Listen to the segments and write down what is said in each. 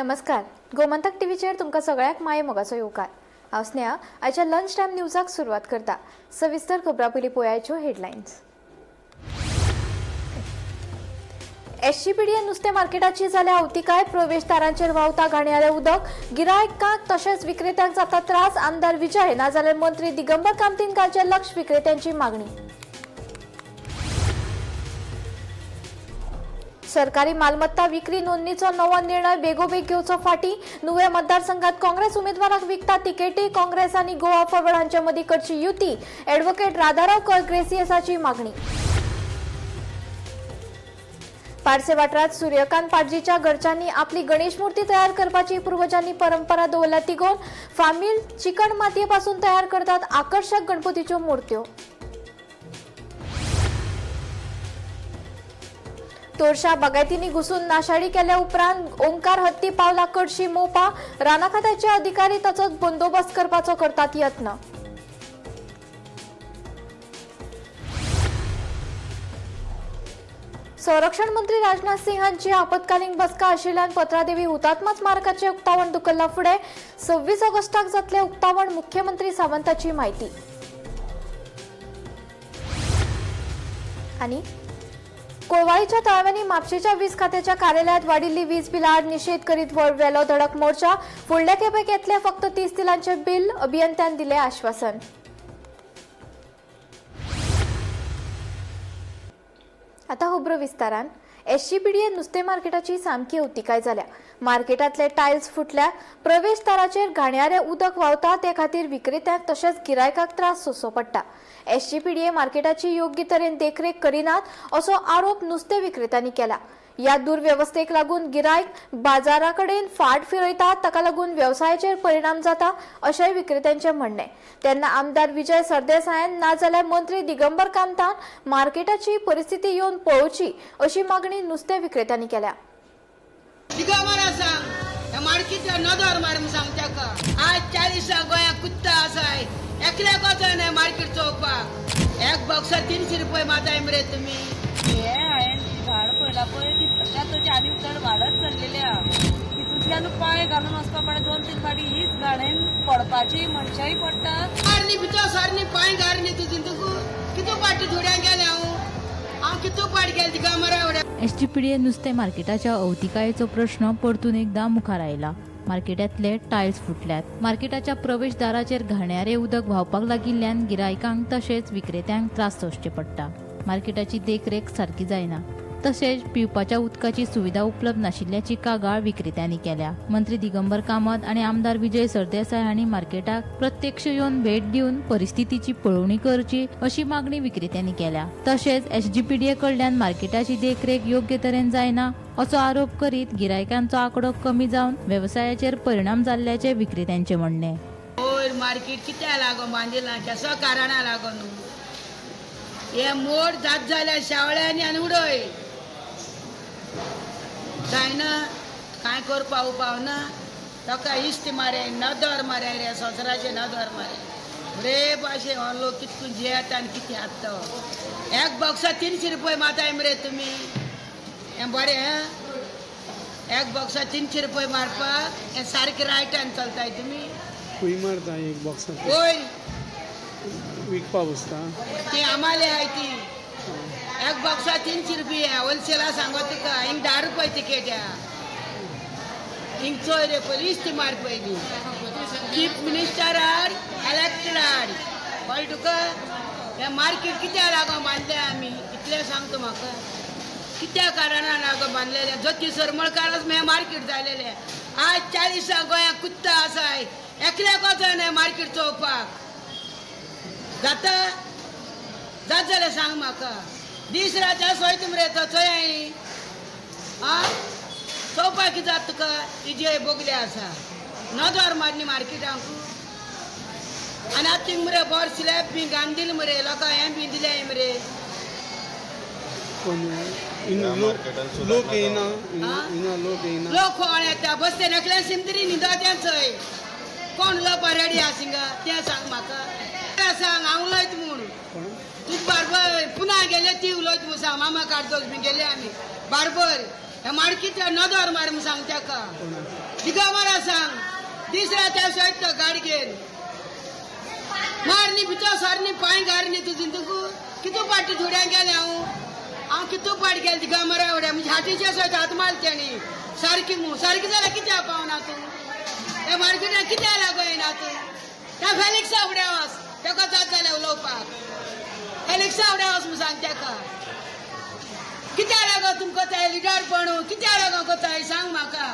नमस्कार. गोमंतक टीव्हीचेर तुमकां सगळ्याक माये मोगाचो येवकार. हांव स्नेहा. आयच्या लंच टायम न्यूजाक सुरवात करता. सविस्तर खबरां पयलीं पळोवयाच्यो हेडलायन्स. एसजीपीडीए नुस्तें मार्केटाची जाल्या अवतिकाय. प्रवेशदारांचेर व्हांवता घाणयारें उदक. गिरायकांक तशेंच विक्रेत्यांक जाता त्रास. आमदार विजय नाजाल्यार मंत्री दिगंबर कामतीन घालचें लक्ष. विक्रेत्यांची मागणी. सरकारी मालमत्ता विक्री नोंदणीचो नवो निर्णय बेगोबेग घेवचो फाटीं. नुवे मतदारसंघात काँग्रेस उमेदवाराक विकता तिकेटी. काँग्रेस आनी गोवा फॉरवर्ड हांचे मदीं करची युती. एडव्होकेट राधाराव ग्रेसियसाची मागणी. पारसे वाठारांत सूर्यकांत पाटजीच्या घरच्यांनी आपली गणेश मूर्ती तयार करपाची पुर्वजांनी परंपरा दवरल्या तिगोवन फामील चिकण मातये पासून तयार करतात आकर्षक गणपतीच्यो मूर्त्यो. तोरशा बागायतींनी घुसून नाशाडी केल्या उपरांत ओंकार हत्ती पावला कडशी मोपा. राना खात्याचे अधिकारी ताचो बंदोबस्त करपाचो करतात यत्न. संरक्षण मंत्री राजनाथ सिंह हांची आपतकालीन बसका आशिल्ल्यान पत्रादेवी हुतात्मा स्मारकाचे उक्तावण धुकल्ला फुडें. 26 ऑगस्टाक जातले उक्तावण. मुख्यमंत्री सावंताची माहिती. आनी कोळवाळीच्या तळाव्यांनी म्हापशेच्या वीज खात्याच्या कार्यालयात वाडिल्ली वीज बिलां आड निशेध करीत वेलो धडक मोर्चा. फुडल्या खेपेक येतले फक्त 30 दिलांचे बिल. अभियंत्यान दिले आश्वासन. आता खबरो विस्तारान. एसजीपीडीए नुस्तें मार्केटाची सामकी अवतिकाय जाल्या. मार्केटांतले टायल्स फुटल्या. प्रवेशदाराचेर घाणयारें उदक व्हांवता ते खातीर विक्रेत्यांक तशेंच गिरायकांक त्रास सोंसचो पडटा. एसजीपीडीए मार्केटाची योग्य तरेन देखरेख करिनात असो आरोप नुस्तें विक्रेत्यांनी केला. ह्या दुर्व्यवस्थेक लागून गिरायक बाजाराकडेन फाट फिरयतात. ताका लागून वेवसायाचेर परिणाम जाता अशेंय विक्रेत्यांचें म्हणणें. तेन्ना आमदार विजय सरदेसायान नाजाल्यार मंत्री दिगंबर कामतान मार्केटाची परिस्थिती येवन पळोवची अशी मागणी नुस्तें विक्रेत्यांनी केल्या. मार्केट नदर मार सांग ताका. आज 40 गोंयाक कुत्ता आसाय. एकल्याक वचना मार्केट चोवपाक. एक बॉक्सा 300 रुपये माताय मरे तुमी. हे हांवें झाड पळयला पळय ती सद्याक तशी आनी चड वाडत चल्लेली आहा. तितूंतल्यान पांय घालून वचपा पडटा. 2-3 फाटी हीच घाणेन पडपाची मनशाय पडटा. सारनी भितर सारनी पांय घारनी तुजी तुका कितू पाटी धुड्याक गेले हांव कितू पाट गेले तिका मरा उड्या. एसजीपीडीए नुस्तें मार्केटाच्या अवतिकायेचो प्रश्न परतून एकदा मुखार आयला. मार्केटांतले टायल्स फुटल्यात. मार्केटाच्या प्रवेशदाराचेर घाणयारें उदक व्हांवपाक लागिल्ल्यान गिरायकांक तशेंच विक्रेत्यांक त्रास सोंसचे पडटा. मार्केटाची देखरेख सारकी जायना. तशेंच पिवपाच्या उदकाची सुविधा उपलब्ध नाशिल्ल्याची कागाळ विक्रेत्यांनी केल्या. मंत्री दिगंबर कामत आनी आमदार विजय सरदेसाय हांणी मार्केटाक प्रत्यक्ष येवन भेट दिवन परिस्थितीची पळोवणी करची अशी मागणी विक्रेत्यांनी केल्या. तशेंच एसजीपीडीए कडल्यान मार्केटाची देखरेख योग्य तरेन जायना असो आरोप करीत गिरायकांचो आंकडो कमी जावन वेवसायाचेर परिणाम जाल्ल्याचे विक्रेत्यांचे म्हणणे. मार्केट कित्या लागून बांदिला केसो कारणा लागून हे मोड जात जाल्या शावळ्यांनी आनी उडय जायना. कांय करपा उपावना. ताका इश्ट मारे नदर मारे रे संवसाराचे नदर मारे रे भाशे हो लोक कितकून जियेता आनी कितें हाडटा. एक बॉक्सा 300 रुपये माताय मरे तुमी. हें बरें. एक बॉक्सा 300 रुपये मारपाक हें सारकें रायटान चलताय तुमी. खंय मारता एक बॉक्स वयर विकपा बसता ती आम्हाले हाय ती. एक बॉक्सा 300 रुपये होलसेला सांगो तुका. हिंग 10 रुपये तिकेट हिंग चोय रे पयली इश्ट मार पयली. चीफ मिनिस्टर हाड इलेक्टेड हाड कळ्ळें तुका. हे मार्केट कित्या लागून बांदले आमी इतलें सांगता म्हाका. कित्या कारणान लागून बांदलेले. ज्योती सरमळकाराच हे मार्केट जालेले. आज 40 गोंयाक कुत्ता आसाय. एकल्याक वचना मार्केट चोवपाक. जाता जात जाल्यार सांग म्हाका. दीस रात सोयत मरे तो चोय चोवपाक कितें जाता तुका. तिजे बोगले आसा नदर मारनी मार्केटांक. आनी आतां थिंग मरे बोर स्लॅब बी घालन मरे लोकांक हें बी दिलें मरे. लोक येना लोक येना. लोक कोण येता बसते नकल्या सिमतरी न्हिदो तें चोय. कोण लोपा रेडी आहा थिंगा तें सांग म्हाका. सांग हांव उलयता म्हूण. तूं बार्बर पुना गेले ती उलयता म्हूण सांग. मामा काडतोस बी गेले आमी बार्बर हे मार्केट नदर मार म्हूण सांग ताका. तिका मला सांग तिसऱ्या त्या सहित गाडी घेन मारनी पिछा सारनी पाय गारनी तुझी तुकू कितू पाटी थोड्या गेले हांव कितू पाट गेले तिका मरा एवढ्या म्हणजे हातीच्या सहित हात मारच्यानी सारखी जाल्यार कित्याक पावना तूं त्या मार्केटाक कित्याक लागोयना तूं त्या फेलिक्सा फुड्या वच तेका जात जाल्यार उलोवपाक फेलिक्सा फुड्या वच म्हूण सांग तेका कित्याक लागो तुमकां ते लिडरपण कित्याक लागो कोताय सांग म्हाका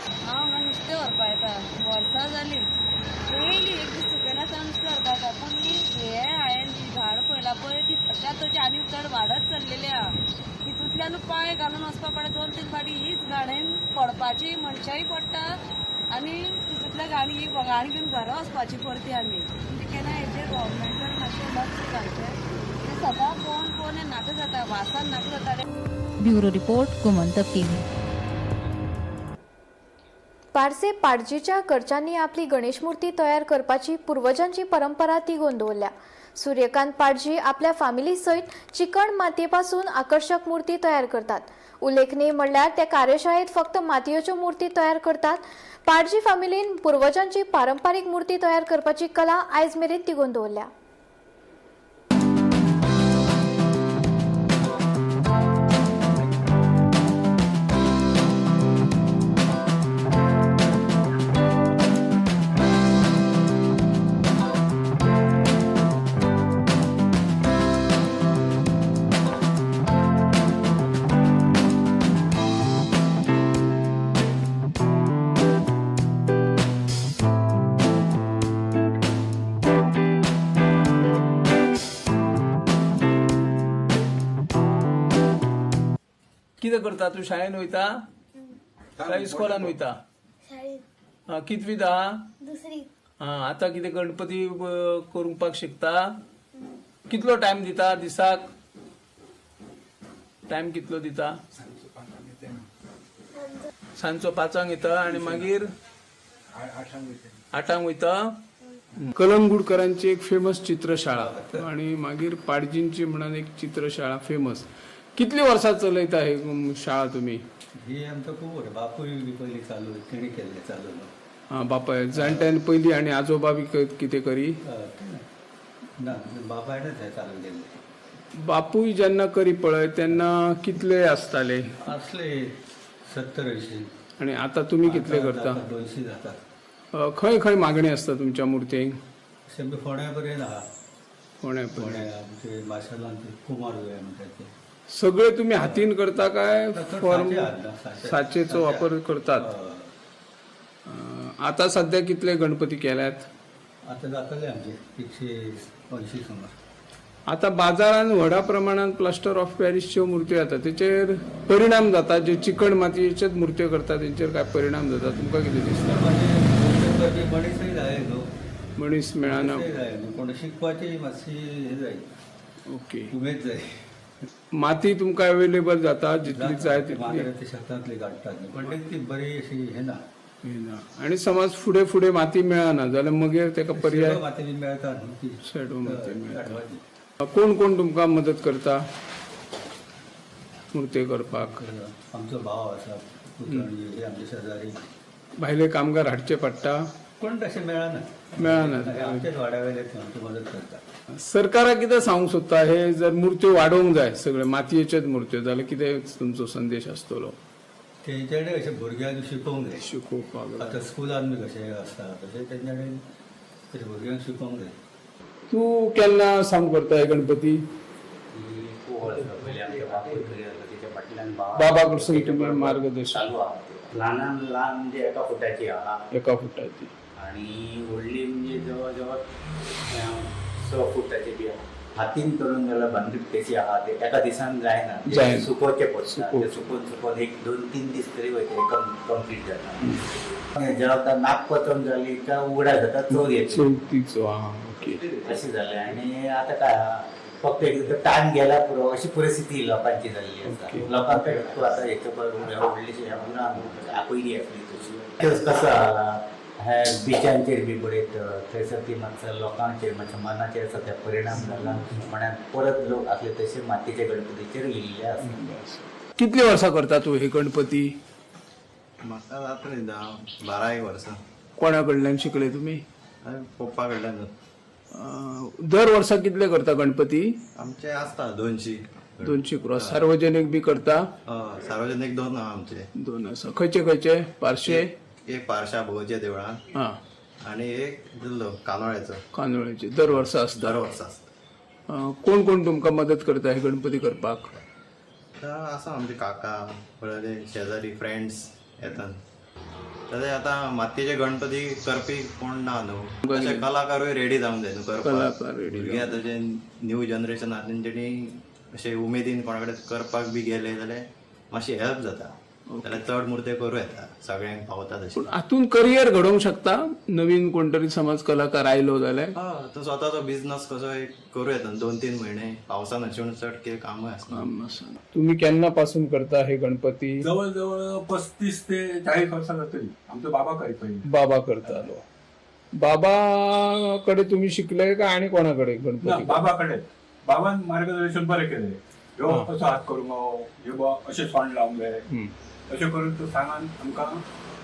हांव हांगा नुस्तें व्हरपा येता वर्सां जालीं पयलीं एक दीस सुकनासान नुस्तें व्हरपा येता पूण हे हांवें जी झाड पळयलां पळय ती त्या तशी आनी चड वाडत चल्लेली आहा तितूंतल्यान पांय घालून वचपा पडटा 2-3 फावटी हीच गाणेन पडपाची मनशाय पडटा आनी तितूंतल्या गाणी ही गाणी घेवन घरा वचपाची परती आमी म्हणजे केन्ना हेजेर गव्हर्मेंटान मातशें लक्ष घालचें तें सदां पळोवन हें नाका जाता वासान नाका जाता ब्युरो रिपोर्ट गोमंतक टीव्ही. पारसे पाडजीच्या कडच्यांनी आपली गणेश मूर्ती तयार करपाची पुर्वजांची परंपरा तिगोवन दवरल्या. सूर्यकांत पाडजी आपल्या फॅमिली सयत चिकण मातयेपासून आकर्षक मूर्ती तयार करतात. उल्लेखनीय म्हणल्यार ते कार्यशाळेत फक्त मातयेच्यो मूर्ती तयार करतात. पाडजी फॅमिलीन पुर्वजांची पारंपारीक मूर्ती तयार करपाची कला आयज मेरेन तिगोवन दवरल्या. कितें करता तूं शाळेन वयता काय इस्कॉलान वयता कितवीत आहा दुसरी आतां कितें गणपती करपाक शिकता कितलो टायम दिता दिसाक टायम कितलो दिता सांजचो 5 येता आनी मागीर 8 वयता. कलंगूटकरांची एक फेमस चित्रशाळा आणि मागीर पाडजींची म्हणून एक चित्रशाळा फेमस. कितली वर्सां चलयता हे शाळा तुम्ही? ही आमचं खूप बरं बापूय बी पयलीं चालू तेणी केल्लें चालू हा बापाय जाणट्यान पयलीं आनी आजोबा बी कितें करी? ना बापायनच हें चालू केल्लें. बापूय जेन्ना करी पळय तेन्ना कितले आसताले? असले 70-80 आणि आता तुम्ही कितले करता? 200 जातात. खंय खंय मागणी आसता तुमच्या मूर्तेक? अशें फोंड्या पर्यंत आहा कोण्या फोंड्या आमचे माशेलांत कुमार म्हणटात ते सगळे तुम्ही हातीन करता काय फॉर्म साचे आहात ना, साचेचो वापर करतात? आता सध्या कितले गणपती केल्यात? आता जातले आमचे 180 सुमार. आता बाजारात व्हडा प्रमाणात प्लास्टर ऑफ पॅरिसच्यो मूर्त्यो येता तेचेर परिणाम जाता जे चिकण मातयेच्योच मूर्त्यो करता तेंचेर काय परिणाम जाता तुमकां कितें दिसता? म्हणजे मनीसय जाय न्हू मनीस मेळना. जाय न्हू पूण शिकपाची मातशी हे जाय ओके. उमेद जाय. माती तुमकां अवेलेबल जाता जितली जाय तितली? मागीर ते शेतांतली काडटात पण ती बरी अशी हे ना. आणि समज फुडें फुडें माती मेळना जाल्यार मागीर तेका पर्याय माती बी मेळटा न्हू ती शेडो माती मेळटा. काडपाची. कोण कोण तुमकां मदत करता मूर्ती करपाक? आमचो भाव आसा पुतणी हे आमचे शेजारी. भायले कामगार हाडचे पडटा? कोण तशें मेळना. आमचेच वाड्यावयले आमची मदत करता. सरकाराक कितें सांगूंक सोदता? हे जर मूर्त्यो वाडोवंक जाय सगळे मातयेच्योच मूर्त्यो जाल्यार कितें तुमचो संदेश आसतलो? तेंच्यानी अशें भुरग्यांक शिकोवंक जाय. शिकोवपाक आतां स्कुलान बी कशें आसता तशें तेंच्यानी तशें भुरग्यांक शिकोवंक जाय. तूं केन्ना सावन करता हे गणपती? बाबा कडसून तुमी मार्गदर्शन? चालू आहा ल्हानान ल्हान म्हणजे 1 फुटाची आहा 1 फुटाची आणि व्हडली म्हणजे जवळ जवळ 6 फुटाची बी आहा. हातीन करून जाल्यार बांदूकतेची आहा ते एका दिसान जायना सुकोवचे पडटा. ते सुकोवन 1-2-3 दीस तरी वयता कंप्लीट जाता. जेन्ना नागपचन जाली काय उगड्या जाता चोर येता चवथीचो. ओके. अशें जालें आनी आतां काय फक्त एक टायम गेला पुरो अशी परिस्थिती लोकांची जाल्ली आसा. लोकांक आतां हेचो व्हडलीशी पयलीं आसली तशी कसो आहा हे बिचांचेर बी बरयत थंयसर ती मातसो लोकांचेर मातशें मनाचेर आसा ते परिणाम जाला म्हण्यान परत लोक आसले तशे मातयेच्या गणपतीचेर येयल्ले आसा. कितली वर्सां करता तूं हे गणपती? म्हाका जातली 12 वर्सां कोणा कडल्यान शिकले तुमी? पप्पा कडल्यान दर वर्सा कितले करता गणपती? आमचे आसता 200 200 क्रॉस. सार्वजनिक बी करता? सार्वजनिक 2 आहा आमचे. 2 आसा. खंयचे पार्शे? एक पार्शा भोवच्या देवळान हा, आणि एक दिल्लो कानोळ्याचो. कांदोळ्याचे दर वर्सा आसता. दर वर्सा आसता. कोण कोण तुमकां मदत करता हे गणपती करपाक? आसा आमचे काका पळय शेजारी फ्रेंड्स येतात. तशें आतां मातयेचे गणपती करपी कोण ना न्हू. तशे कलाकारूय रेडी जावंक जाय न्हू करपाक. कलाकार ready भुरगे आतां जे न्यू जनरेशन आहा तेंच्यांनी अशे उमेदीन कोणा कडेन करपाक बी गेले जाल्यार मातशी हेल्प जाता. जाल्यार चड मुर्ते करूं येता, सगळ्यांक पावता तशें. पूण हातून करियर घडोवंक शकता नवीन कोण तरी समज कलाकार आयलो जाल्यार? तो स्वताचो बिझनस कसो एक करूं येता. 2-3 म्हयने पावसान अशें चड कितें कामूय आसना. तुम्ही केन्ना पासून करता हे गणपती? जवळजवळ 35 ते 40 वर्सां जातली. आमचो बाबा करता. बाबा करतालो. बाबा कडे तुम्ही शिकले का आणि कोणाकडे गणपती? बाबाकडे. बाबान मार्गदर्शन बरें केलें. ह्यो कसो हात करूंक ह्यो अशें सोंड लावंक जाय अशें करून तो सांगान आमकां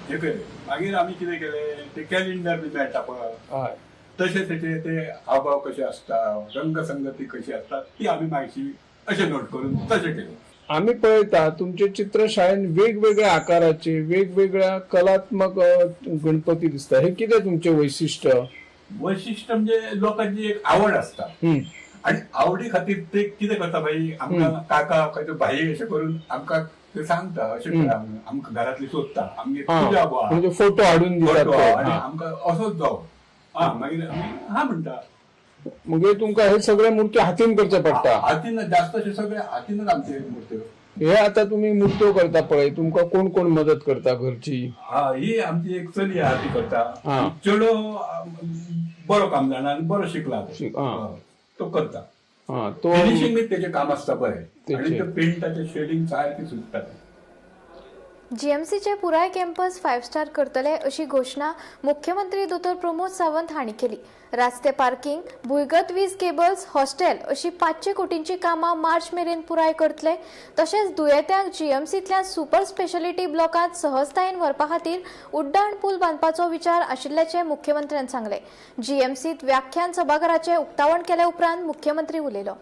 हे केलें. मागीर आमी कितें केलें, ते कॅलेंडर बी मेळटा पळय, तशें तेचे ते हावभाव कशे आसता, रंगसंगती कशी आसता ती आमी माहिती अशें नोट करून तशें केलें. आम्ही पळयता तुमचे चित्रशाळेन वेगवेगळ्या आकाराचे वेगवेगळ्या कलात्मक गणपती दिसता. हे कितें तुमचे वैशिष्ट्य? वैशिष्ट्य म्हणजे लोकांची एक आवड आसता आणि आवडी खातीर ते कितें करता भाई, आमकां काका खंय भाई अशें करून आमकां ते सांगता अशें करा म्हणून. आमकां घरातली सोदता आमगे तुज्या म्हणजे फोटो हाडून दितात आणि आमकां असोच जावं. मागीर आमी हा म्हणटा. म्हणजे तुमकां हे सगळे मूर्ती हातीन करचे पडटा? हातीन जास्त अशे सगळे हातीनच आमचे मूर्त्यो. हे आता तुम्ही मूर्त्यो करता पळय, तुमकां कोण कोण मदत करता घरची? ही आमची एक चली आहा ती करता. चेडो बरो काम जाणा आनी बरो शिकला तो करता. तो फिनिशिंग तेजे काम आसता पळय आणि ते पेंटाचे शेडिंग सारकी सुटता. जीएमसीचे पुराय कॅम्पस 5 स्टार करतले अशी घोषणा मुख्यमंत्री दोतोर प्रमोद सावंत हांणी केली. रस्ते पार्किंग, भुंयगत वीज केबल्स, हॉस्टेल अशी 500 कोटींची कामां मार्च मेरेन पुराय करतले. तशेंच दुयेंत्यांक जीएमसींतल्या सुपर स्पेशालिटी ब्लॉकांत सहजतायेन व्हरपा खातीर उड्डाण पूल बांदपाचो विचार आशिल्ल्याचें मुख्यमंत्र्यान सांगलें. जीएमसींत व्याख्यान सभाघराचें उक्तावण केले उपरांत मुख्यमंत्री उलयलो.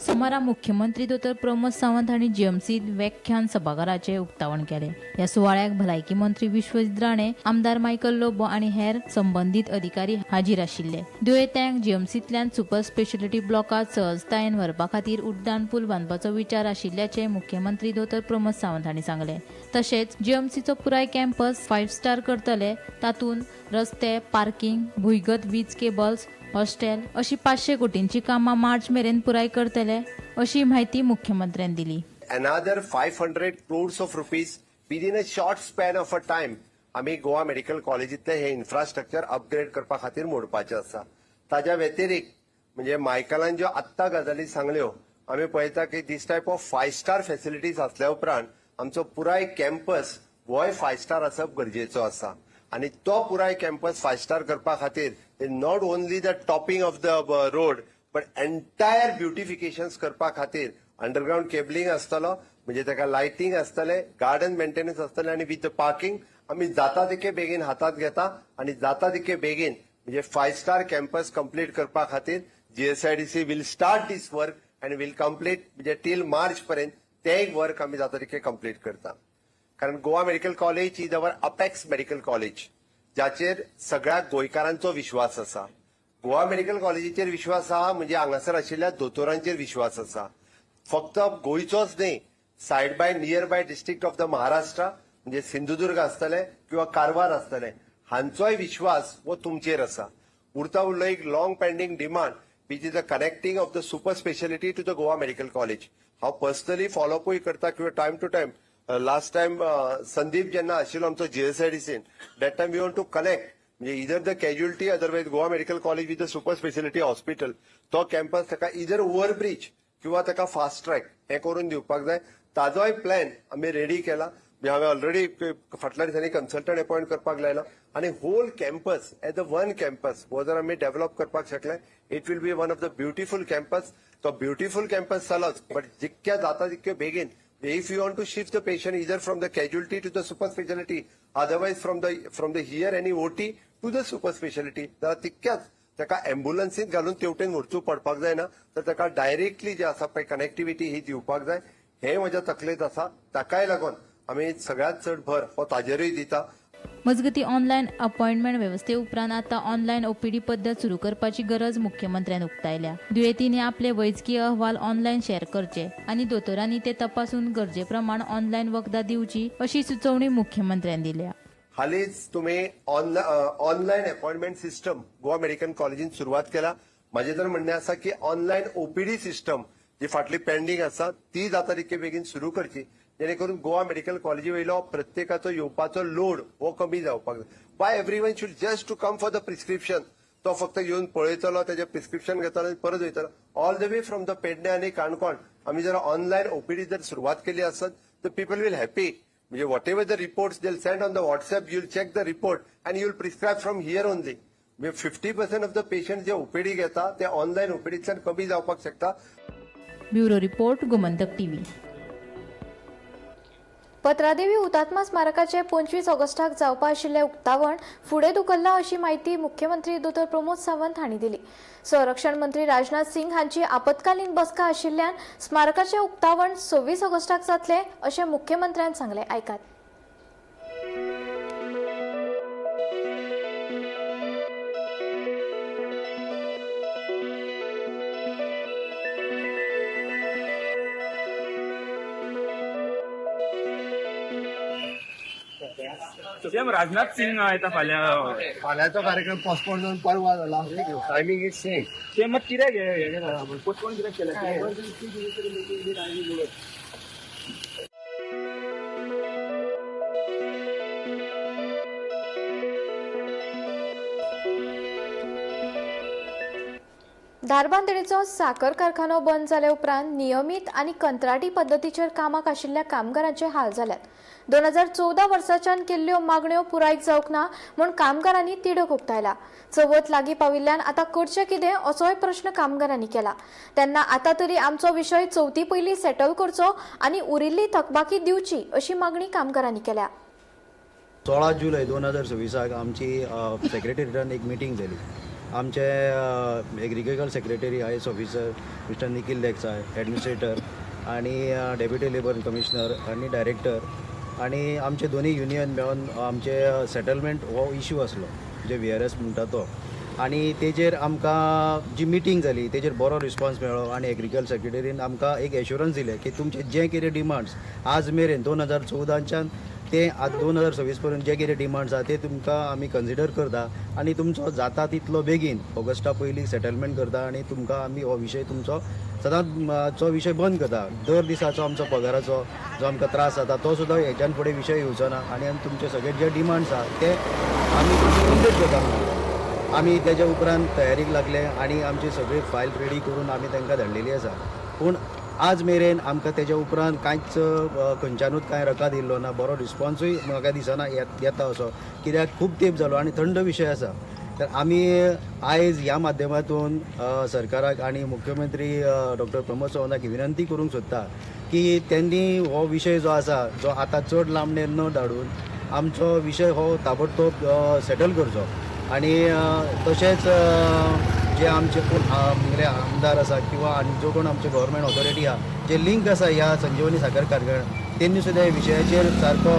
सोमारा मुख्यमंत्री दोतोर प्रमोद सावंत हांणी जीएमसीत व्याख्यान सभाघराचें उक्तावण केलें. ह्या सुवाळ्याक भलायकी मंत्री विश्वजीत राणे, आमदार मायकल लोबो आनी हेर संबंधीत अधिकारी हाजीर आशिल्ले. दुयेंत्यांक जीएमसींतल्यान सुपर स्पेशालिटी ब्लॉकांत सहजतायेन व्हरपा खातीर उड्डाण पूल बांदपाचो विचार आशिल्ल्याचें मुख्यमंत्री दोतोर प्रमोद सावंत हांणी सांगलें. तशेंच जीएमसीचो पुराय कॅम्पस 5 स्टार करतले. तातूंत रस्ते, पार्किंग, भुंयगत वीज केबल्स, हॉस्टेल अशी 500 कोटींची कामां मार्च मेरेन पुराय करतले अशी माहिती मुख्यमंत्र्यांनी दिली. Another 500 crores of rupees within a short span of a time आम्ही गोवा मेडिकल कॉलेजीतले हे इन्फ्रास्ट्रक्चर अपग्रेड करपा खातीर मोडपाचे आसा. ताज्या व्यतिरिक्त म्हणजे मायकलान ज्यो आत्तां गजाली सांगल्यो आमी पळयता की दिस टायप ऑफ 5 स्टार फेसिलिटीज आसल्या उपरांत आमचो पुराय कॅम्पस होय 5 स्टार आसप गरजेचो आसा. आणि तो पुराय कॅम्पस 5 स्टार करपा खातीर not only the topping of the road but entire beautification करपा खातीर अंडरग्राउंड केबलिंग आसतलो, म्हणजे ताका लायटिंग आसतले, गार्डन मेंटेनन्स आसतले आणि विथ पार्किंग आमी जाता तितके बेगीन हातात घेता आणि जाता तितके बेगीन म्हणजे 5 स्टार कॅम्पस कंप्लीट करपा खातीर GSIDC will start this work and will complete म्हणजे टील मार्च पर्यंत ते एक वर्क आमी जाता तितके कंप्लीट करता. कारण Goa medical college is our apex medical college जाचेर सगळ्या गोंयकारांचो विश्वास आसा. गोवा मेडिकल कॉलेजीचेर विश्वास आहा म्हणजे हांगासर आशिल्ल्या दोतोरांचेर विश्वास आसा. फक्त गोंयचोच न्ही, side by near by district of the Maharashtra म्हणजे सिंधुदुर्ग आसतले किंवा कारवार आसतले हांचोय विश्वास हो तुमचेर आसा. उरता उरलो एक long pending demand which is the connecting of the super speciality to the Goa medical college. हांव पर्सनली फॉलोअपूय करता किंवा time to time last time Sandeep जेन्ना आशिल्लो आमचो जीएसआयडीसीन that time we want to connect म्हणजे इधर the casualty otherwise Goa medical college with the super speciality hospital तो कॅम्पस ताका इधर ओव्हरब्रिज किंवा ताका फास्ट ट्रॅक हे करून दिवपाक जाय. ताजोय प्लॅन आमी रेडी केला. हांवें ऑलरेडी फाटल्या दिसांनी कन्सल्टंट अपॉइंट करपाक लायला आणि whole campus as a one campus हो जर आमी डेव्हलप करपाक शकले it will be one of the beautiful campus. तो ब्युटिफूल कॅम्पस जालोच बट जितक्या जाता तितक्यो बेगीन If you want to shift the patient either from the casualty to the super specialty, otherwise from the here any OT to the super specialty, जाल्यार तितक्याच ताका एम्ब्युलन्सीत घालून तेवटेन व्हरचू पडपाक जायना, तर ताका डायरेक्टली जे आसा पळय कनेक्टिविटी ही दिवपाक जाय. हे म्हज्या तकलेंत आसा. ताकाय लागून आमी सगळ्यात चड भर हो ताजेरूय दिता. मजगती ऑनलायन अपॉइंटमेंट व्यवस्थे उपरांत आता ऑनलायन ओपीडी पद्दत सुरू करपाची गरज मुख्यमंत्र्यान उक्तायल्या. दुयेंतींनी आपले वैजकी अहवाल ऑनलायन शेअर करचे आणि दोतोरांनी ते तपासून गरजे प्रमाण ऑनलायन वखदां दिवची अशी सुचोवणी मुख्यमंत्र्यान दिल्या. हालीच तुम्ही online appointment system Goa medical कॉलेजीन सुरुवात केला. माझे तर म्हणणे असा की ऑनलाईन ओपीडी सिस्टम जी फाटली पेंडिंग आसा ती जाता तितके बेगीन सुरू करची, जेणे करून गोवा मेडिकल कॉलेजी वयलो प्रत्येकाचो येवपाचो लोड हो कमी जावपाक जाय. Why everyone should just to come for the prescription. तो फक्त येऊन पळयतलो, त्याचे प्रिस्क्रिप्शन घेतलो परत वयतलो. All the way from the Pedne आणि काणकोण आम्ही जर ऑनलाईन ओपीडी जर सुरुवात केली असत तर पीपल विल हॅपी. म्हणजे whatever the reports they send on the WhatsApp, you will check the report and you will prescribe from here only. म्हणजे 50% ऑफ द पेशंट जे ओपीडी घेता ते ऑनलाईन ओपीडीतल्यान कमी जावपाक शकता. Bureau report, Gomantak TV. Patradevi हुतात्मा स्मारकाचे 25 ऑगस्टाक जावपा आशिल्ले उक्तावण फुडें धुकल्ला अशी माहिती मुख्यमंत्री डॉ. प्रमोद सावंत हांणी दिली. संरक्षण मंत्री राजनाथ सिंग हांची आपतकालीन बसका आशिल्ल्यान स्मारकाचे उक्तावण 26 ऑगस्टाक जातले अशें मुख्यमंत्र्यान सांगले. आयकात. सीएम राजनाथ सिंग येता फाल्यांचो कार्यक्रम पोस्टपोन जावन परवा जाला. Timing is same. ते मग कित्याक पोस्टपोन कित्याक केला? धारबांदोडेचो साखर कारखानो बंद जाले उपरांत नियमीत आनी कंत्राटी पद्दतीचेर कामाक आशिल्ल्या कामगारांचे हाल जाल्यात. 2014 वर्साच्यान केल्ल्यो मागण्यो पुराय जावंक ना म्हूण कामगारांनी तिडक उक्तायला. चवथ लागीं पाविल्ल्यान आतां करचें कितें असोय प्रश्न कामगारांनी केला. तेन्ना आतां तरी आमचो विशय चवथी पयलीं सेटल करचो आनी उरिल्ली थकबाकी दिवची अशी मागणी कामगारांनी केल्या. 16 जुलय 2026 आमची सेक्रेटरीएटान एक मिटींग जाली. आमचे agriculture secretary IAS officer mister Nikhil देसाय, एडमिनिस्ट्रेटर आणि डेप्युटी लेबर कमिशनर आणि डायरेक्टर आणि आमचे दोन्ही युनियन मेळून आमचे सेटलमेंट हो इश्यू आसलो जे VRS म्हणटा तो. आणि तेजेर आमकां जी मिटींग जाली तेजेर बरो रिस्पॉन्स मेळ्ळो आणि एग्रीकल्चर सेक्रेटरीन आमकां एक एश्युरन्स दिलें की तुमचे जे कितें डिमांड्स आज मेरेन 2014च्यान ते आज 2026 पर्यंत जे कितें डिमांड्स आसा ते तुमकां आमी कन्सिडर करता आनी तुमचो जाता तितलो बेगीन ऑगस्टा पयलीं सेटलमेंट करता आनी तुमकां आमी हो विशय तुमचो सदांचो विशय बंद करता. दर दिसाचो आमचो पगाराचो जो आमकां त्रास जाता तो सुद्दां हेच्यान फुडें विशय येवचो ना आनी तुमचे सगळे जे डिमांड्स आसा ते आमी कंप्लीट करता. आमी तेज्या उपरांत तयारीक लागले आनी आमची सगळी फायल रेडी करून आमी तांकां धाडलेली आसा. पूण आज मेरेन आमकां तेज्या उपरांत कांयच खंयच्यानूच कांय रकाद येयल्लो ना. बरो रिस्पॉन्सूय म्हाका दिसना येता असो, कित्याक खूब तेंप जालो आनी थंड विशय आसा. तर आमी आयज ह्या माध्यमांतून सरकाराक आनी मुख्यमंत्री डॉ. प्रमोद सावंताक विनंती करूंक सोदता की त्यांनी हो विशय जो आसा जो आतां चड लांबणेर न धाडून आमचो विशय हो ताबडतोब सेटल करचो. आनी तशेंच जे आमचे कोण आमदार आसा किंवा आनी जो कोण आमचे गव्हर्मेंट ऑथॉरिटी आहा जे लिंक आसा ह्या संजीवनी साखर कारखान्याक त्यांनी सुद्दां ह्या विशयाचेर सारको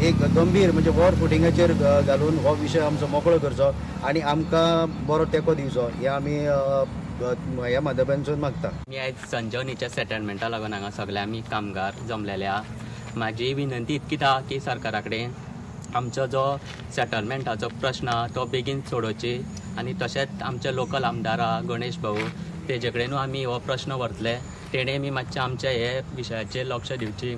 एक गंभीर म्हणजे वॉर फुटिंगाचेर घालून हो विशय आमचो मोकळो करचो आनी आमकां बरो तेंको दिवचो हे आमी ह्या माध्यमांतसून मागता. मी आयज संजीवनीच्या सेटलमेंटा लागून हांगा सगळे आमी कामगार जमलेले आहा. म्हाजी विनंती इतकीच आहा की सरकारा कडेन आमचो जो सेटलमेंटाचो प्रश्न आहा तो बेगीन सोडोवची आनी तशेंच आमचे लोकल आमदार आहा गणेश भाऊ तेजे कडेनूय आमी हो प्रश्न व्हरतले. तेणें बी मातशें आमच्या हे विशयाचेर लक्ष दिवची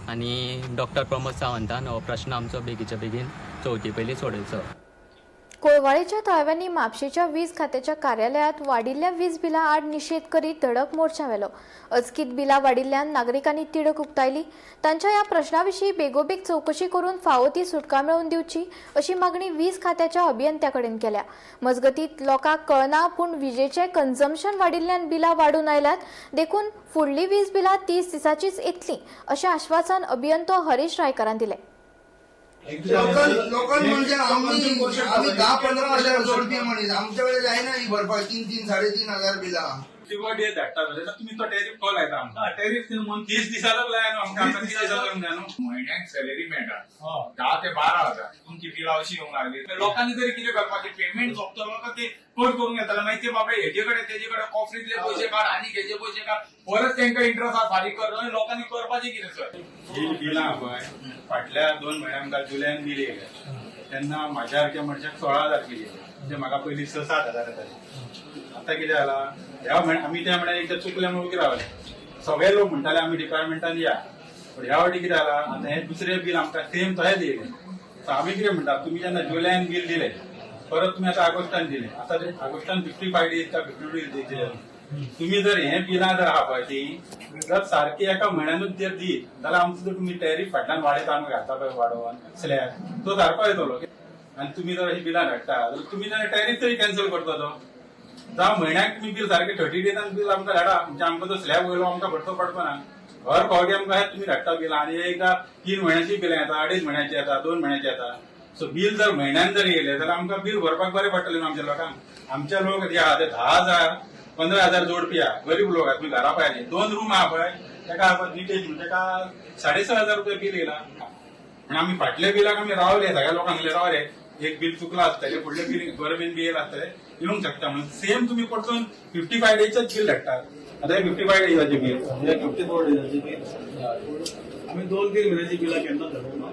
आनी डॉ. प्रमोद सावंतान हो प्रश्न आमचो बेगीच्या बेगीन चवथी पयलीं सोडयचो. कोळवाळेच्या थळव्यांनी म्हापशेच्या वीज खात्याच्या कार्यालयात वाडिल्ल्या वीज बिला आड निषेध करीत धडक मोर्चा व्हेलो. अचकीत बिला वाडिल्ल्यान नागरिकांनी तिडक उक्तायली. तांच्या या प्रश्नाविशीं बेगोबेग चौकशी करून फावो ती सुटका मेळोवन दिवची अशी मागणी वीज खात्याच्या अभियंत्याकडेन केल्या. मजगतीत लोकांक कळना पूण विजेचें कन्झम्पशन वाडिल्ल्यान बिलां वाडून आयल्यात. देखून फुडली वीज बिलां 30 दिसांचीच येतली अशें आश्वासन अभियंतो हरीश रायकरान दिलें. लोकल म्हणजे आम्ही 10-15 हजार जोडपी म्हणीत आमच्याकडे जायना ही भरपाई 3,000-3,500 बिला डे धाडटा तुम्ही तो टॅरिफ कॉल येता आमकां टॅरिफ 30 दिसांक लाय न्हू आमकां 30 दिसांक न्हू म्हयन्याक सॅलरी मेळटा 10 ते 12 हजार तुमची बिलां अशी येवंक लागली लोकांनी तरी कितें करपाचें पेमेंट सोंपतलो का ते कट करूंक येताले मागीर ते बाबा हेजे कडेन तेजे कडेन कॉफरीतले पयशे काड आनी हेजे पयशे काड परत तांकां इंट्रस्ट फारीक कर लोकांनी करपाचें कितें सर ही बिलां पळय फाटल्या 2 म्हयन्यांक आमकां जुलयान बील येयलें तेन्ना म्हाज्या सारक्या मनशाक 16,000 बील येयलें म्हणजे म्हाका पयलीं 6-7 हजार येताले. आता कितें जाला ह्या आमी त्या म्हळ्यार एकदां चुकले म्हणून उगी रावले सगळे लोक म्हणटाले आमी डिपार्टमेंटान या पण ह्या वाटी कितें जाला आतां हें दुसरें बील आमकां सेम तशेंच येयलें. सो आमी कितें म्हणटा तुमी जेन्ना जुलयान बील दिलें परत तुमी आतां ऑगस्टान दिलें आतां ते ऑगस्टान 55 डेज का 52 डेज दिले तुम्ही जर हें बिलां जर आहा पळय ती जर सारकी एका म्हयन्यानूच जर दीत जाल्यार आमचो जर तुमी टॅरिफ फाटल्यान वाडयता आमी घालता पळय वाडोवन स्लॅब तो सारको येतलो आनी तुमी जर ही बिलां धाडटा जाल्यार तुमी टॅरिफ तरी कॅन्सल करता तो जावं म्हयन्याक तुमी बील सारकें 30 डेजान बील आमकां धाडा म्हणजे आमकां तो स्लॅब वयलो आमकां भरचो पडपाना. हर फावटी आमकां तुमी धाडटा बिलां आनी एकदां 3 म्हयन्याची बिलां येता 2.5 म्हयन्याची येता 2 म्हयन्याची येता. सो बील जर म्हयन्यान जर येयलें जाल्यार आमकां बील भरपाक बरें पडटलें आमच्या लोकांक. आमचे लोक जे आहा ते 10,000 15,000 जोडपी आहा गरीब लोक आहा तुमी घरा पळयले 2 रूम आहा पळय तेका लिकेज म्हणजे तेका 6,500 रुपया बील येयला आनी आमी फाटल्या बिलाक आमी रावले सगळ्या लोकांक रावले एक बील चुकला आसतलें फुडलें बील गव्हर्मेंट बी येयला आसतलें येवंक शकता म्हणून सेम तुम्ही परतून 55 डेजचेच बिल धाडटात. आता 55 डेजाचे बील 54 डेजाचे बील आम्ही 2-3 महिन्याची बिलां केन्ना धाडूना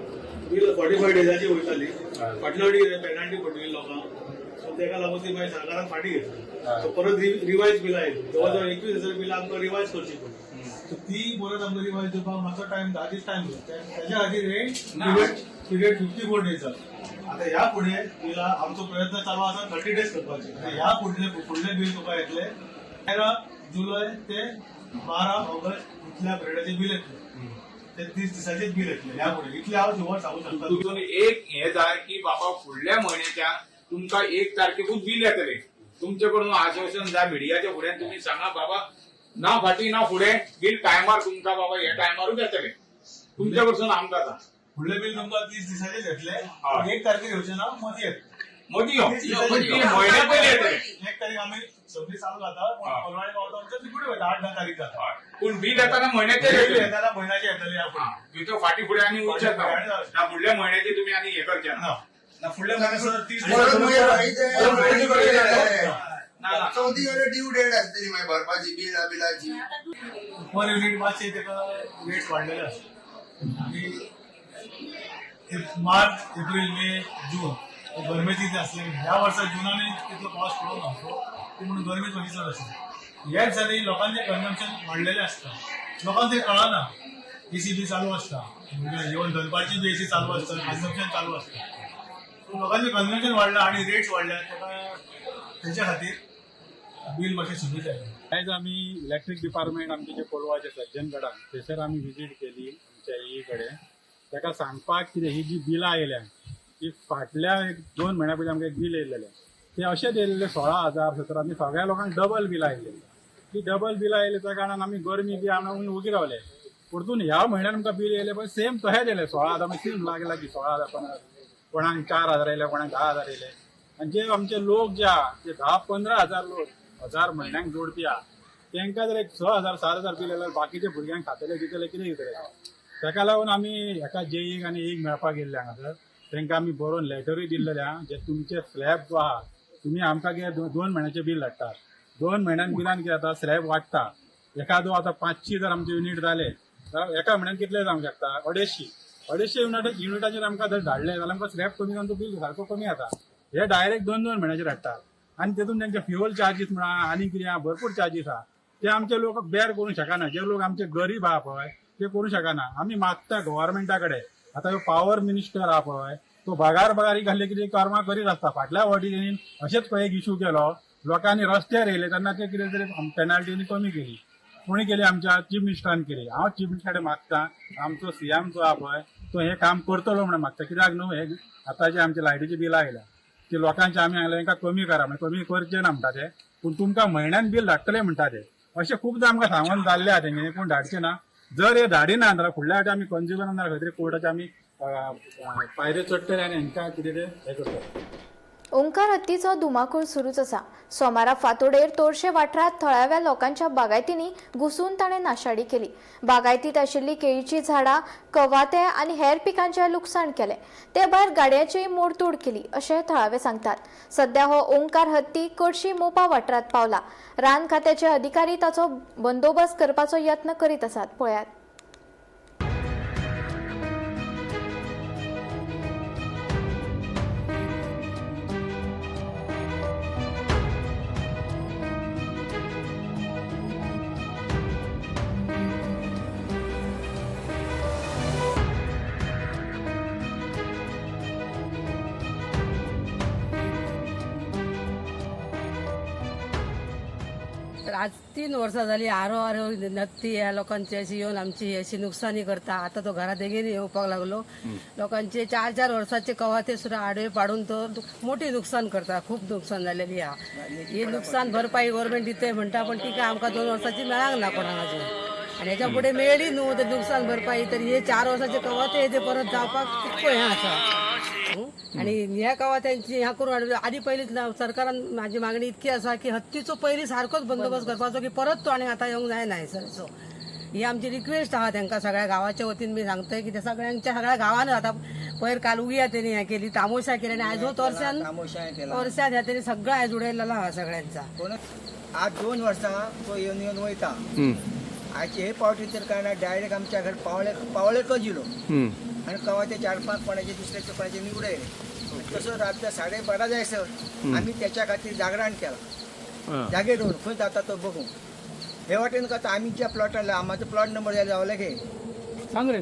बिल 45 डेजाची वयताली फाटल्या वाटी पेनल्टी पडटली लोकांक सो तेका लागून ती मागीर सरकारान फाटी घेतली सो परत रिवायज बिलां येयली जवळ 21,000 बिलां आमकां रिवायज करची पडली सो ती परत आमकां रिवायज दिवपाक मातसो टायम 10 दीस टायम त्याच्या खातीर हे पिरियड 54 डेज जाला. आता ह्या पुढे बिला आमचो प्रयत्न चालू आसा 30 डेज करपाचे ह्या फुडले बील तुका येतले 13 जुलय ते 12 ऑगस्ट इतल्या पिरियडाचे बील येतले ते 30 दिसाचेच बील येतले. ह्या पुढे इतले हांव शुवर सांगू शकता. तुमचो एक हे जाय की बाबा फुडल्या म्हयन्याच्या तुमकां 1 तारखेकूच बील येतले तुमचे कडून आश्वासन जाय मिडियाच्या फुड्यान तुम्ही सांगा बाबा ना फाटी ना फुडें बील टायमार तुमकां बाबा हे टायमारूच येतले तुमच्या कडसून आमकां सांग फुडले बील तुमकां 30 दिसाचेच येतले 1 तारखेक येवचे ना मदीं मदीं म्हयन्याचे येतले 1 तारीख आम्ही सगळी चालू जाता कोलवाडे पावता आमच्या तिकडे वयता 8-10 तारीख जाता पूण बील येताना म्हयन्याचे येताना म्हयन्याचे येतले ह्या फुडें तिथं फाटी फुडें आनी उरचें ना फुडल्या म्हयन्याचे तुमी आनी हे करचे ना फुडल्या म्हयन्यासर 30 चौथीकडे ड्यू डेट असतली मागीर भरपाची बिलाची पर युनिट मातशे तेका रेट्स वाडलेले आसा मार्च एप्रिल मे जून गरमेची ती आसली ह्या वर्सा जुनान तितलो पावस पडूंक नासलो ती म्हणून गरमी थोडी चड आसली. हेच जाली लोकांचे कन्झम्पशन वाडलेलें आसता लोकांक ते कळना एसी बी चालू आसता म्हणजे इवन दनपारची बी एसी चालू आसता कन्झम्पशन चालू आसता लोकांचे कन्झम्पशन वाडला आनी रेट्स वाडल्या तेच्या खातीर बील मातशें सुरू जालें. आयज आमी इलेक्ट्रीक डिपार्टमेंट आमचे जे कोलवाचे सज्जनगडान थंयसर आमी विजीट केली आमच्या ई कडेन ताका सांगपाक कितें ही जी बिलां आयल्या ती फाटल्या 2 म्हयन्या पयलीं आमकां एक बील येयलेलें ते अशेंच येयलेले 16,000 17 आनी सगळ्या लोकांक डबल बिलां आयलेली ती डबल बिलां येयल्या त्या कारणान आमी गरमी बी आमी उगी रावले परतून ह्या म्हयन्यान आमकां बील येयलें पण सेम तशेंच येयलें 16,000 मागीर सेम लागला की 16,000 15,000 कोणाक 4,000 येयले कोणाक 10,000 येयले आनी जे आमचे लोक जे आहा ते 10-15,000 लोक 1000 म्हयन्याक जोडपी आहा तांकां जर एक 6,000 7,000 बील येयल्यार बाकीचे भुरग्यांक खातले दितले कितें दितले ताका लागून आमी हेका जेईक आनी एक मेळपाक गेल्ले हांगासर तांकां आमी बरोवन लेटरूय दिल्लेले आहा जे तुमचे स्लॅब जो आहा तुमी आमकां कितें 2 म्हयन्याचे बील धाडटात 2 म्हयन्यान बिलान कितें जाता स्लॅब वाडटा एखादो आतां 500 जर आमचे युनिट जाले जाल्यार एका म्हयन्यान कितले जावंक शकता 250 युनिटाचेर आमकां जर धाडले जाल्यार आमकां स्लॅब कमी जावन तो बील सारको कमी जाता. हे डायरेक्ट 2-2 म्हयन्याचे धाडटात आनी तेतून तांचे फ्युअल चार्जीस म्हणा आनी कितें आहा भरपूर चार्जीस आहा ते आमचे लोक बेर करूंक शकना जे लोक आमचे गरीब आहा पळय ते करूं शकना. आमी मागता गव्हर्मेंटा कडेन आतां ह्यो पॉवर मिनिस्टर आहा पळय तो बगार घाल्ले कितें कर्मां करीत आसता. फाटल्या वाटेन अशेंच एक इश्यू केलो, लोकांनी रस्त्यार येयले तेन्ना ते कितें तरी पेनाल्टी कमी केली. कोणी केली? आमच्या चीफ मिनिस्टरान केली. हांव चीफ मिनिस्टराक मागता, आमचो सीएम जो आहा पळय तो हे काम करतलो म्हणून मागता. कित्याक न्हू, हे आतांचे आमचे लायटीची बिलां आयल्या ती लोकांचे आमी हांगले तांकां कमी करा, म्हणजे कमी करचे ना म्हणटा ते, पूण तुमकां म्हयन्यान बिल धाडटले म्हणटा ते. अशें खुबदां आमकां सांगून जाल्ले आहा तेंगे, पूण धाडचे ना. जर हे धाडिना जाल्यार फुडल्या फावटी आमी कंज्युमरांना खंय तरी कोर्टाचे आमी पायऱ्यो चडटले आनी हांकां कितें ते हे करतले. ओंकार हत्तीचो धुमाकूळ सुरूच आसा. सोमारा फांतोडेर तोरशे वाठारांत थळाव्या लोकांच्या बागायतींनी घुसून ताणें नाशाडी केली. बागायतींत आशिल्लीं केळीचीं झाडां, कवाथे आनी हेर पिकांचें लुकसाण केलें. ते भायर गाडयांचीय मोडतोड केली अशें थळावे सांगतात. सध्या हो ओंकार हत्ती कडशी मोपा वाठारांत पावला. रान खात्याचे अधिकारी ताचो बंदोबस्त करपाचो यत्न करीत आसात. पळयात. आज 3 वर्सां जाली आरो नत्ती ह्या लोकांची अशी येवन आमची अशी नुकसानी करता. आता तो घरा देगेन येवपाक लागलो. लोकांचे 4-4 वर्साचे कवाथे सुद्धा आडवे पाडून तो मोठी नुकसान करता. खूप नुकसान झालेली हा. हे नुकसान भरपाई गव्हर्नमेंट दिते म्हणटा, पण ती काय आमकां 2 वर्साची मेळांक ना कोणाक अजून. आणि ह्याच्या पुढे मेळ्ळी न्हू ते नुकसान भरपाई, तर हे 4 वर्साचे कवाथे ते परत जावपाक कितको हें आसा. आणि ह्या कवाथ्यांची ह्या करून आधी पहिलीच सरकारान माझी मागणी इतकी असा की हत्तीचो पहिली सारखोच बंदोबस्त करपाचो की परत तो आणि आता येऊंक जायना सो ही आमची रिक्वेस्ट आहा तांकां सगळ्या गावाच्या वतीन मी सांगतोय की त्या सगळ्या गावान आता पयर काल उया तेणी हें केली, तामोशा केली, आणि आयज तोरश्यान ह्या तेणी सगळं आयज उडयलेला आहा सगळ्यांचा. आज 2 वर्सां तो येवन वयता. आज हे पावटी तर काय डायरेक्ट आमच्या घर पावळे कजिलो आणि कवाथे 4-5 कोणाचे दुसऱ्याचे कोणाचे निवडले. तसं रात्र 12:30 जायसर आम्ही त्याच्या खातीर जागरण केला. जागेर रोड खंय जाता तो बघू. हे वाटेन करता आम्ही ज्या प्लॉटाला माझो प्लॉट नंबर जावले घे सांग रे.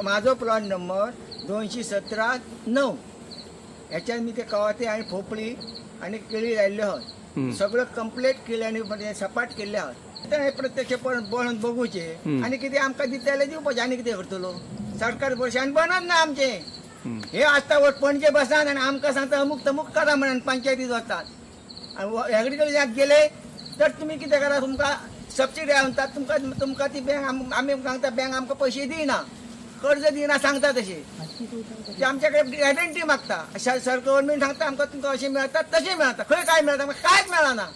माझो प्लॉट नंबर 217-9. ह्याच्यात मी ते कवाथे आणि भोपळी आणि केळी लायल्ले आहात. सगळं कंप्लीट केले आणि म्हणजे सपाट केले आहात. तर हे प्रत्यक्ष बळून बघूचे आणि किती आमकां दितले दिवपाचे. आनी कितें करतलो सरकार वर्षान बनत ना आमचे. हे आसता वट पणजे बसान आणि आमकां सांगता अमूक तमूक करा म्हणून पंचायतीत वतात. आणि एग्रीकल्चराक गेले तर तुम्ही कितें करा, तुमकां सबसिडी म्हणटात, तुमकां ती बँक आमी सांगता बँक आमकां पयशे दिना, कर्ज दिना सांगता तशें. ते आमच्या कडेन गॅरंटी मागता. गव्हर्नमेंट सांगता आमकां तुमकां अशें मेळटा तशें मेळटा. खंय काय मेळटा कांयच मेळना.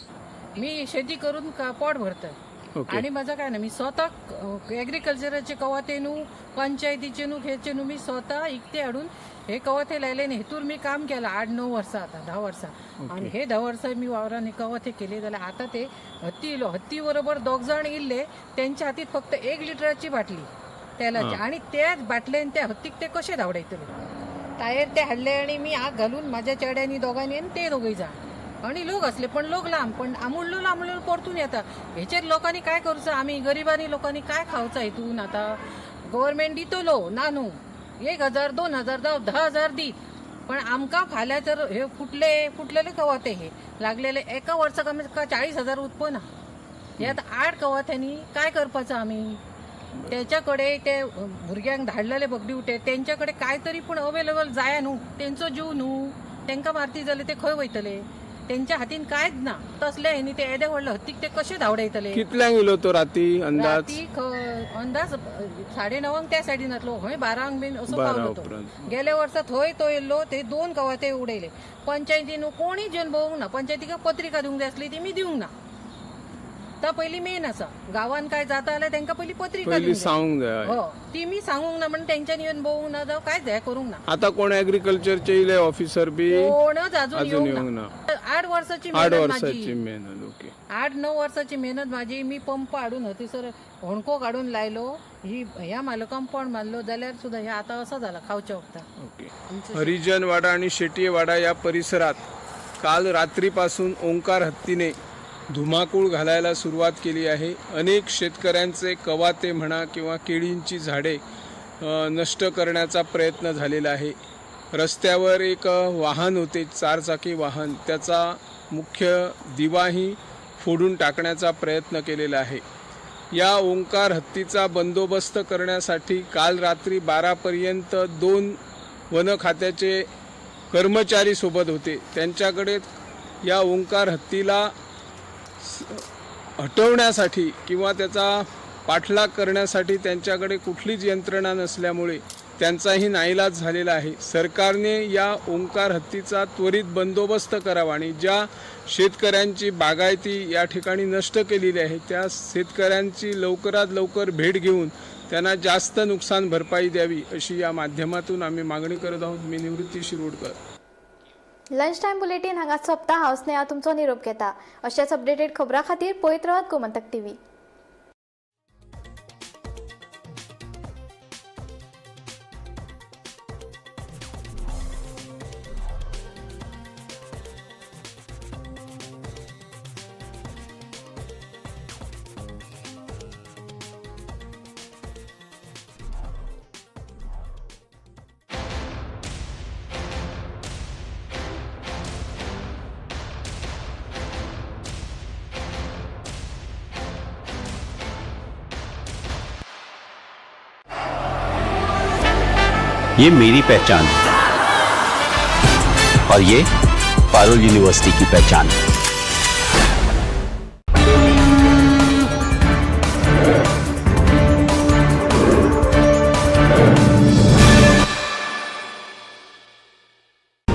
मी शेती करून पोट भरता आणि माझं काय ना, मी स्वतः एग्रीकल्चराचे कवाथे न्हू, पंचायतीचे न्हू, हेचे न्हू, मी स्वतः इकते हाडून हे कवाथे लायले. हेतूर मी काम केलं 8-9 वर्सां, आता 10 वर्सां. आणि हे 10 वर्सां मी वावरान कवाथे केले जाल्यार आता ते हत्ती इलो. हत्ती बरोबर 2 जाण इल्ले, त्यांच्या हातीत फक्त 1 लिटराची बाटली तेलाची, आणि त्याच बाटलेन त्या हत्तीक ते कशे धांवडायतले. टायर ते हाडले आणि मी आग घालून माझ्या चेड्यांनी दोगांनी आणि ते दोघे जाण. आणि लोक असले पण लोक लांब, पण आमुळलो परतून येतात. हेचेर लोकांनी काय करूचं, आम्ही गरिबांनी लोकांनी काय खावचा हितून. आता गव्हर्नमेंट दितलो ना न्हू, 1,000 2,000 जावं 10,000 दीत, पण आमकां फाल्यां तर हे फुटलेले कवाथे हे लागलेले एका वर्साक आमकां 40,000 उत्पन्न. हे आता 8 कवाथ्यांनी काय करपाचो आमी. त्याच्याकडे ते भुरग्यांक धाडलेले बगडिवटे त्यांच्याकडे काहीतरी पण अवेलेबल जाय न्हू. तेंचो जीव न्हू, तांकां मारती जाल्यार ते खंय वयतले. त्यांच्या हातीन कांयच ना. तसले हेनी ते येदे व्हडले हत्तीक ते कशे धांवडायतले. कितल्यांक येलो तो राती अंदाज 9:30 त्या सायडीन येतलो. खंय 12 बीन असो पावलो तो. गेल्या वर्सा थंय तो येयल्लो, ते 2 कवाथे उडयले. पंचायतीन कोणी जेवन भोवंक ना. पंचायतीक पत्रिका दिवंक जाय आसली ती मी दिवंक ना. तर पहिली मेन आसा, गावान काय जाता जाल्यार तांकां पहिली पत्रिका सांगूंक जाय. हो, ती मी सांगूंक ना, म्हणून तेंच्यानी येवन भोवंक ना, जावं कांयच हें करूंक ना. आता कोण एग्रीकल्चरचे इले ऑफिसर बी कोणच अजून येवंक ना. 8 वर्साची मेहनत. ओके, 8-9 वर्साची मेहनत माझी. मी पंप हाडून हतीसर होणको काढून लायलो. ही ह्या मालकान पण मारलो जाल्यार सुद्धा हे आता असं झालं खावच्या वखता. ओके. हरिजन वाडा आणि शेटिये वाडा या परिसरात काल रात्रीपासून ओंकार हत्तीने धुमाकूळ घालायला सुरुवात केली आहे. अनेक शेतकऱ्यांचे कवाते म्हणा किंवा केळींची झाडे नष्ट करण्याचा प्रयत्न झालेला आहे. रस्त्यावर एक वाहन होते, 4 चाकी वाहन, त्याचा मुख्य दिवाही फोडून टाकण्याचा प्रयत्न केलेला आहे. या ओंकार हत्तीचा बंदोबस्त करण्यासाठी काल रात्री 12पर्यंत 2 वन खात्याचे कर्मचारी सोबत होते. त्यांच्याकडे या ओंकार हत्तीला हटवण्यासाठी किंवा त्याचा पाठलाग करण्यासाठी त्यांच्याकडे कुठलीच यंत्रणा नसल्यामुळे त्यांचाही नाईलाज झालेला आहे. सरकारने या ओंकार हत्तीचा त्वरित बंदोबस्त करावा आणि ज्या शेतकऱ्यांची बागायती या ठिकाणी नष्ट केलेली आहे त्या शेतकऱ्यांची लवकरात लवकर भेट घेऊन त्यांना जास्त नुकसान भरपाई द्यावी अशी या माध्यमातून आम्ही मागणी करत आहोत. मी निवृत्ती शिरोडकर. लंच टाइम बुलेटिन हांगा सोंपता. हांव स्नेहा तुमचो निरोप घेता. अशाच अपडेटेड खबरां खातीर पळयत रावात गोमंतक टीव्ही. ये मेरी पहचान है और ये पारुल यूनिवर्सिटी की पहचान है.